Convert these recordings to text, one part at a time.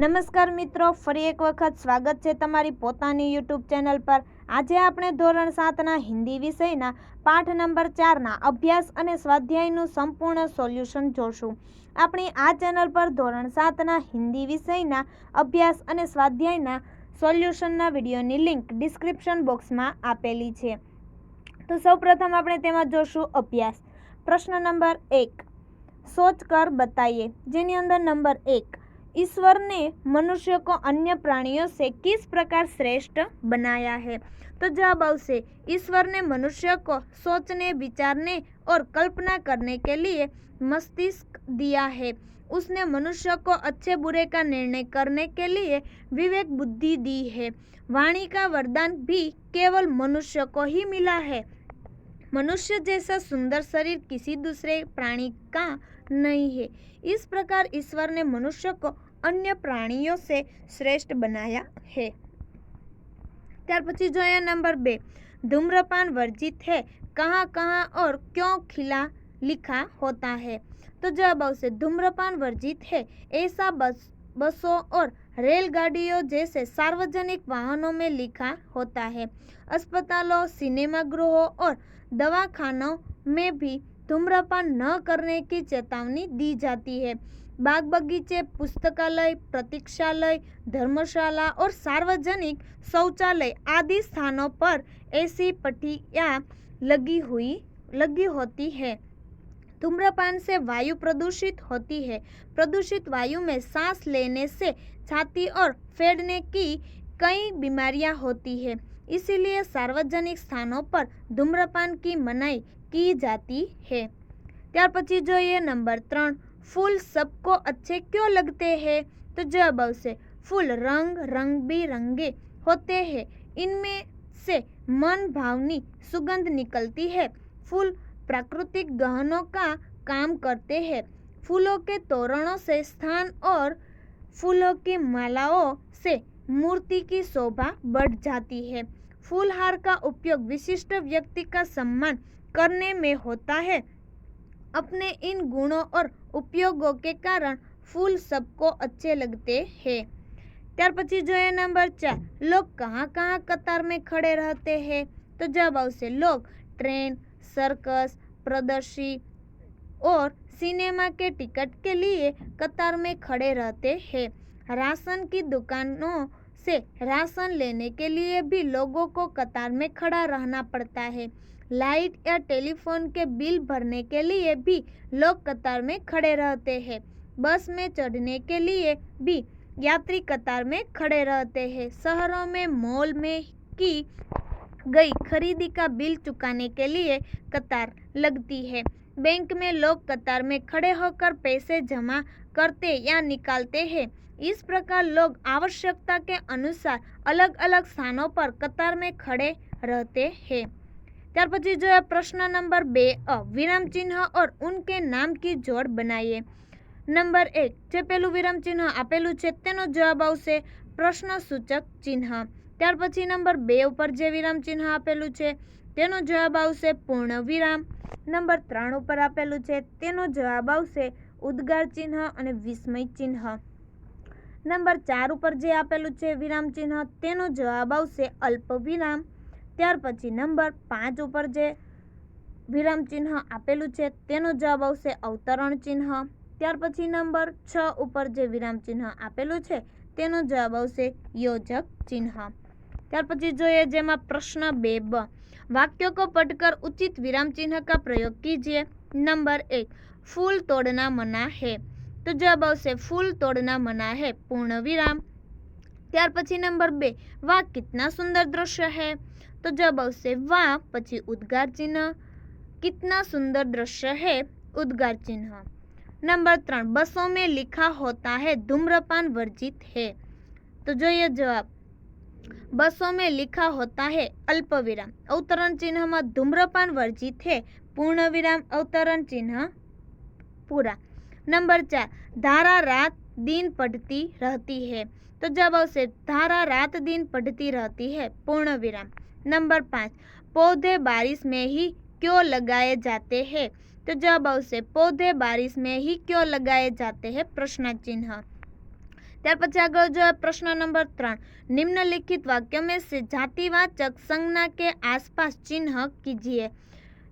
નમસ્કાર મિત્રો, ફરી એક વખત સ્વાગત છે તમારી પોતાની યુટ્યુબ ચેનલ પર। આજે આપણે ધોરણ 7ના હિન્દી વિષયના પાઠ નંબર 4ના અભ્યાસ અને સ્વાધ્યાયનું સંપૂર્ણ સોલ્યુશન જોશું। આપણી આ ચેનલ પર ધોરણ 7ના હિન્દી વિષયના અભ્યાસ અને સ્વાધ્યાયના સોલ્યુશનના વિડીયોની લિંક ડિસ્ક્રિપ્શન બોક્સમાં આપેલી છે। તો સૌપ્રથમ આપણે તેમાં જોશું અભ્યાસ। પ્રશ્ન નંબર 1, सोच कर बताइए, જેની અંદર नंबर 1, ईश्वर ने मनुष्य को अन्य प्राणियों से किस प्रकार श्रेष्ठ बनाया है। तो जवाब आवश्य ईश्वर ने मनुष्य को सोचने, विचारने और कल्पना करने के लिए मस्तिष्क दिया है। उसने मनुष्य को अच्छे बुरे का निर्णय करने के लिए विवेक बुद्धि दी है। वाणी का वरदान भी केवल मनुष्य को ही मिला है। मनुष्य जैसा सुंदर शरीर किसी दूसरे प्राणी का नहीं है। इस प्रकार ईश्वर ने मनुष्य को अन्य प्राणियों से श्रेष्ठ बनाया है। त्यार पछी जोया नंबर 2, धूम्रपान वर्जित है, कहाँ कहाँ और क्यों खिला लिखा होता है। तो जवाब आवश्य धूम्रपान वर्जित है ऐसा बसों और रेलगाड़ियों जैसे सार्वजनिक वाहनों में लिखा होता है। अस्पतालों, सिनेमागृहों और दवाखानों में भी धूम्रपान न करने की चेतावनी दी जाती है। बाग बगीचे, पुस्तकालय, प्रतीक्षालय, धर्मशाला और सार्वजनिक शौचालय आदि स्थानों पर ऐसी पट्टियां लगी होती है। धूम्रपान से वायु प्रदूषित होती है। प्रदूषित वायु में सांस लेने से छाती और फेफड़े की कई बीमारियां होती है। इसीलिए सार्वजनिक स्थानों पर धूम्रपान की मनाही की जाती है। त्यार पछी जोईए नंबर 3, फूल सबको अच्छे क्यों लगते हैं। तो जवाब आवश्य फूल रंग बिरंगे होते हैं, इनमें से मन भावनी सुगंध निकलती है। फूल प्राकृतिक गहनों का काम करते हैं। फूलों के तोरणों से स्थान और फूलों की मालाओं से मूर्ति की शोभा बढ़ जाती है। फूलहार का उपयोग विशिष्ट व्यक्ति का सम्मान करने में होता है। अपने इन गुणों और उपयोगों के कारण फूल सबको अच्छे लगते हैं। त्यार पछी जोईए नंबर 4, लोग कहाँ कहाँ कतार में खड़े रहते हैं। तो जवाब आवश्य लोग ट्रेन, सर्कस, प्रदर्शनी और सिनेमा के टिकट के लिए कतार में खड़े रहते हैं। राशन की दुकानों से राशन लेने के लिए भी लोगों को कतार में खड़ा रहना पड़ता है। लाइट या टेलीफोन के बिल भरने के लिए भी लोग कतार में खड़े रहते हैं। बस में चढ़ने के लिए भी यात्री कतार में खड़े रहते हैं। शहरों में मॉल में की गई खरीदी का बिल चुकाने के लिए कतार लगती है। बैंक में लोग कतार में खड़े होकर पैसे जमा करते या निकालते हैं। इस प्रकार लोग आवश्यकता के अनुसार अलग अलग स्थानों पर कतार में खड़े रहते हैं। त्यार पछी जो प्रश्न नंबर 2, विराम चिन्ह और उनके नाम की जोड़ बनाइए। नंबर 1, जे पेलू विराम चिन्ह आपेलू छे तेनो जवाब आवशे प्रश्न सूचक चिन्ह। त्यार पछी नंबर 2 उपर जे विराम चिन्ह आपेलू छे तेनो जवाब आवशे पूर्ण विराम। नंबर 3 उपर आपेलू छे तेनो जवाब आवशे उद्गार चिन्ह अने विस्मय चिन्ह। नंबर 4 उपर जे आपेलू छे विराम चिन्ह तेनो जवाब आवशे अल्प विराम। त्यार पछी नंबर 5 उपर जे विराम चिन्ह आपेलू छे तेनो जवाब आवशे अवतरण चिन्ह। त्यार पछी नंबर 6 उपर जे विराम चिन्ह आपेलू छे तेनो जवाब आवशे योजक चिन्ह। त्यार पछी जोईए जेमां प्रश्न 2, वाक्यों को पढ़कर उचित विराम चिन्ह का प्रयोग कीजिए। नंबर 1, फूल तोड़ना मना है। तो जवाब आवशे फूल तोड़ना मना है पूर्ण विराम। त्यार पछी नंबर 2, वाह कितना सुंदर दृश्य है। तो जवाब आवशे वाह पछी उद्गार चिन्ह, कितना सुंदर दृश्य है उद्गार चिन्ह। नंबर 3, बसों में लिखा होता है धूम्रपान वर्जित है। तो जोईए जवाब, बसों में लिखा होता है अल्प विराम, अवतरण चिन्ह में धूम्रपान वर्जित है पूर्ण विराम, अवतरण चिन्ह पूरा। नंबर 4, धारा रात दिन पढ़ती रहती है। तो जवाब आवशे धारा रात दिन पढ़ती रहती है पूर्ण विराम। नंबर 5, पौधे बारिश में ही क्यों लगाए जाते हैं। तो जवाब आवशे पौधे बारिश में ही क्यों लगाए जाते हैं प्रश्न चिन्ह। ત્યાર પછી આગળ જોઈએ પ્રશ્न नंबर 3, निम्नलिखित वाक्यों में से जातिवाचक संज्ञा के आसपास चिन्ह कीजिए।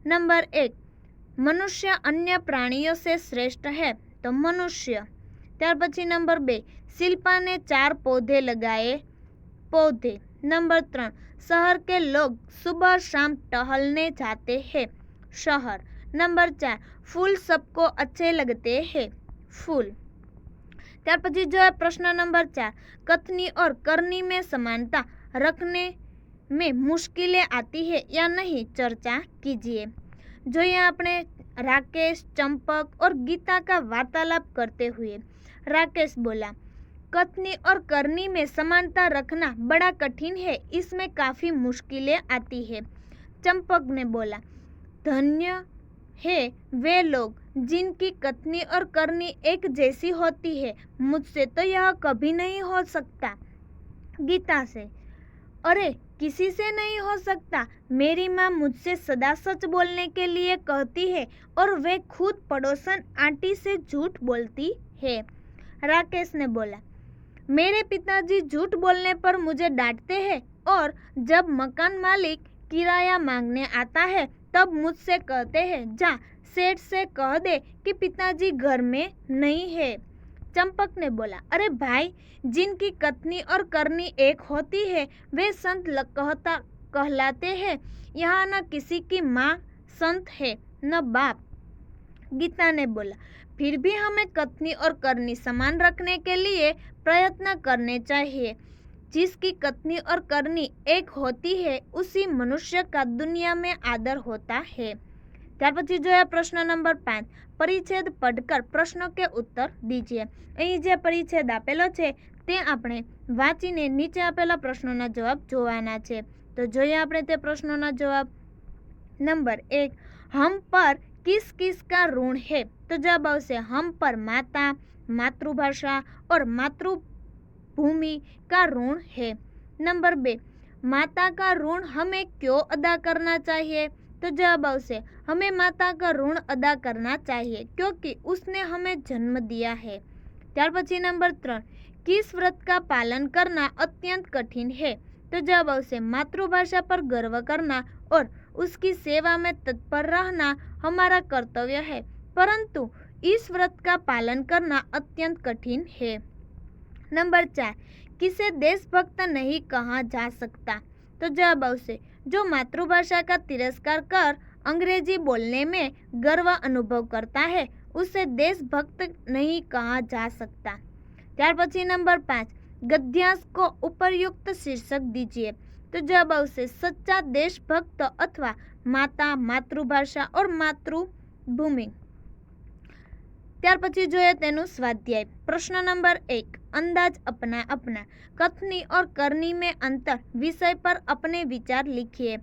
नंबर 1, मनुष्य अन्य प्राणियों से श्रेष्ठ है, तो मनुष्य। ત્યાર પછી नंबर 2, शिल्पा ने 4 पौधे लगाए, पौधे। नंबर 3, शहर के लोग सुबह शाम टहलने जाते हैं, शहर। नंबर 4, फूल सबको अच्छे लगते हैं, फूल। ત્યાર પછી जो है प्रश्न नंबर 4, कथनी और करनी में समानता रखने में मुश्किलें आती है या नहीं, चर्चा कीजिए। जो ये आपने राकेश, चंपक और गीता का वार्तालाप करते हुए। राकेश बोला, कथनी और करनी में समानता रखना बड़ा कठिन है, इसमें काफी मुश्किलें आती है। चंपक ने बोला, धन्य है वे लोग जिनकी कथनी और करनी एक जैसी होती है, मुझसे तो यह कभी नहीं हो सकता। गीता से, अरे किसी से नहीं हो सकता, मेरी माँ मुझसे सदा सच बोलने के लिए कहती है और वे खुद पड़ोसन आंटी से झूठ बोलती है। राकेश ने बोला, मेरे पिताजी झूठ बोलने पर मुझे डांटते हैं और जब मकान मालिक किराया मांगने आता है तब मुझसे कहते हैं, जा सेठ से कह दे कि पिताजी घर में नहीं है। चंपक ने बोला, अरे भाई, जिनकी कथनी और करनी एक होती है वे संत कहलाते हैं। यहाँ न किसी की माँ संत है न बाप। गीता ने बोला, फिर भी हमें कथनी और करनी समान रखने के लिए प्रयत्न करने चाहिए। जिसकी कथनी और करनी एक होती है उसी मनुष्य का दुनिया में आदर होता है। ત્યાર પછી जो है प्रश्न नंबर 5, परिच्छेद पढ़कर प्रश्नों के उत्तर दीजिए। અહીં જે પરિच्छेद આપેલો છે તે આપણે વાંચીને નીચે આપેલા પ્રશ્નોના જવાબ જોવાના છે। તો જોઈએ આપણે તે પ્રશ્નોના જવાબ। नंबर 1, हम पर किस किस का ऋण है, तो जवाब आवશે हम पर माता, मातृभाषा और मातृभूमि का ऋण है। नंबर 2, माता का ऋण हमें क्यों अदा करना चाहिए, तो जवाब आवશે हमें माता का ऋण अदा करना चाहिए क्योंकि उसने हमें जन्म दिया है। ત્યાર પછી नंबर 3, किस व्रत का पालन करना अत्यंत कठिन है, तो जवाब आवશે मातृभाषा पर गर्व करना और उसकी सेवा में तत्पर रहना हमारा कर्तव्य है, परंतु इस व्रत का पालन करना अत्यंत कठिन है। नंबर 4, किसे देशभक्त नहीं कहा जा सकता, तो जवाब आवશે जो मातृभाषा का तिरस्कार कर अंग्रेजी बोलने में गर्व अनुभव करता है उसे देशभक्त नहीं कहा जा सकता। ત્યાર પછી नंबर 5, गद्यांश को उपयुक्त शीर्षक दीजिए, तो जवाब आवશે सच्चा देशभक्त अथवा माता, मातृभाषा और मातृभूमि। ત્યાર પછી જોઈએ તેનું સ્વાધ્યાય। प्रश्न नंबर 1, अंदाज अपना अपना, कथनी और करनी में अंतर विषय पर अपने विचार लिखिए।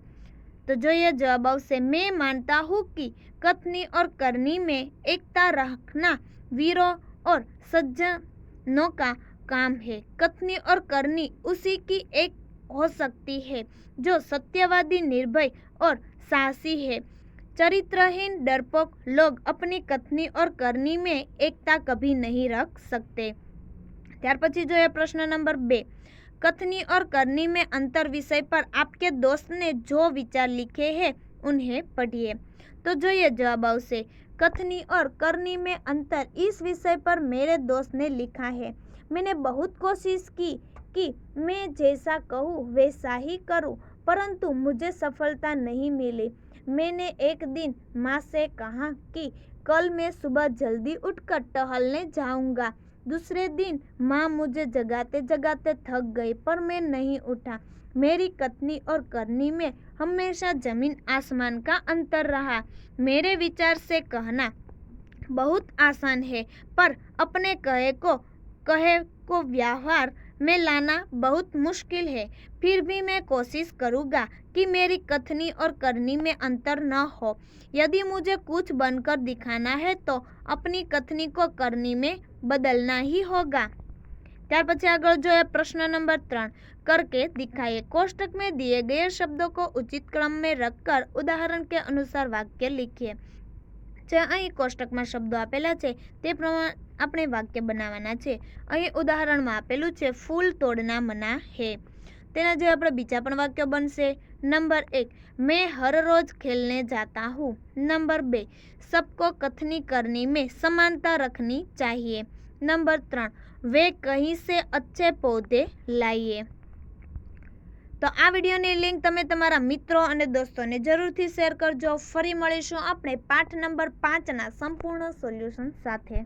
तो જોઈએ जवाब आवશે मैं मानता हूँ कि कथनी और करनी में एकता रखना वीरों और सज्जनों का काम है। कथनी और करनी उसी की एक हो सकती है जो सत्यवादी, निर्भय और साहसी है। चरित्रहीन डरपोक लोग अपनी कथनी और करनी में एकता कभी नहीं रख सकते। ત્યાર પછી जो है प्रश्न नंबर 2, कथनी और करनी में अंतर विषय पर आपके दोस्त ने जो विचार लिखे हैं उन्हें पढ़िए। तो जो ये जवाब आवશે कथनी और करनी में अंतर इस विषय पर मेरे दोस्त ने लिखा है। मैंने बहुत कोशिश की कि मैं जैसा कहूँ वैसा ही करूँ, परंतु मुझे सफलता नहीं मिली। मैंने एक दिन माँ से कहा कि कल मैं सुबह जल्दी उठकर टहलने जाऊंगा। दूसरे दिन माँ मुझे जगाते जगाते थक गई पर मैं नहीं उठा। मेरी कथनी और करनी में हमेशा जमीन आसमान का अंतर रहा। मेरे विचार से कहना बहुत आसान है पर अपने कहे को व्यवहार में लाना बहुत मुश्किल है। फिर भी मैं कोशिश करूँगा कि मेरी कथनी और करनी में अंतर न हो। यदि मुझे कुछ बनकर दिखाना है तो अपनी कथनी को करनी में बदलना ही होगा। ત્યાર પછી આગળ जो है प्रश्न नंबर 3, करके दिखाइए। कोष्टक में दिए गए शब्दों को उचित क्रम में रखकर उदाहरण के अनुसार वाक्य लिखिए। જે અહીં કોષ્ટકમાં શબ્દો આપેલા છે તે પ્રમાણે આપણે વાક્ય બનાવવાના છે. અહીં ઉદાહરણમાં આપેલું છે ફૂલ તોડના મના હે. તેના જે આપણે બીજા પણ વાક્યો બનશે. નંબર 1, मैं हर रोज खेलने जाता हूँ. नंबर 2, सबको कथनी करनी में समानता रखनी चाहिए. नंबर 3, वे कहीं से अच्छे पौधे लाइए. તો આ વિડીયોની લિંક તમે તમારા મિત્રો અને દોસ્તોને જરૂરથી શેર કરજો. ફરી મળીશું આપણે પાઠ નંબર 5ના સંપૂર્ણ સોલ્યુશન સાથે.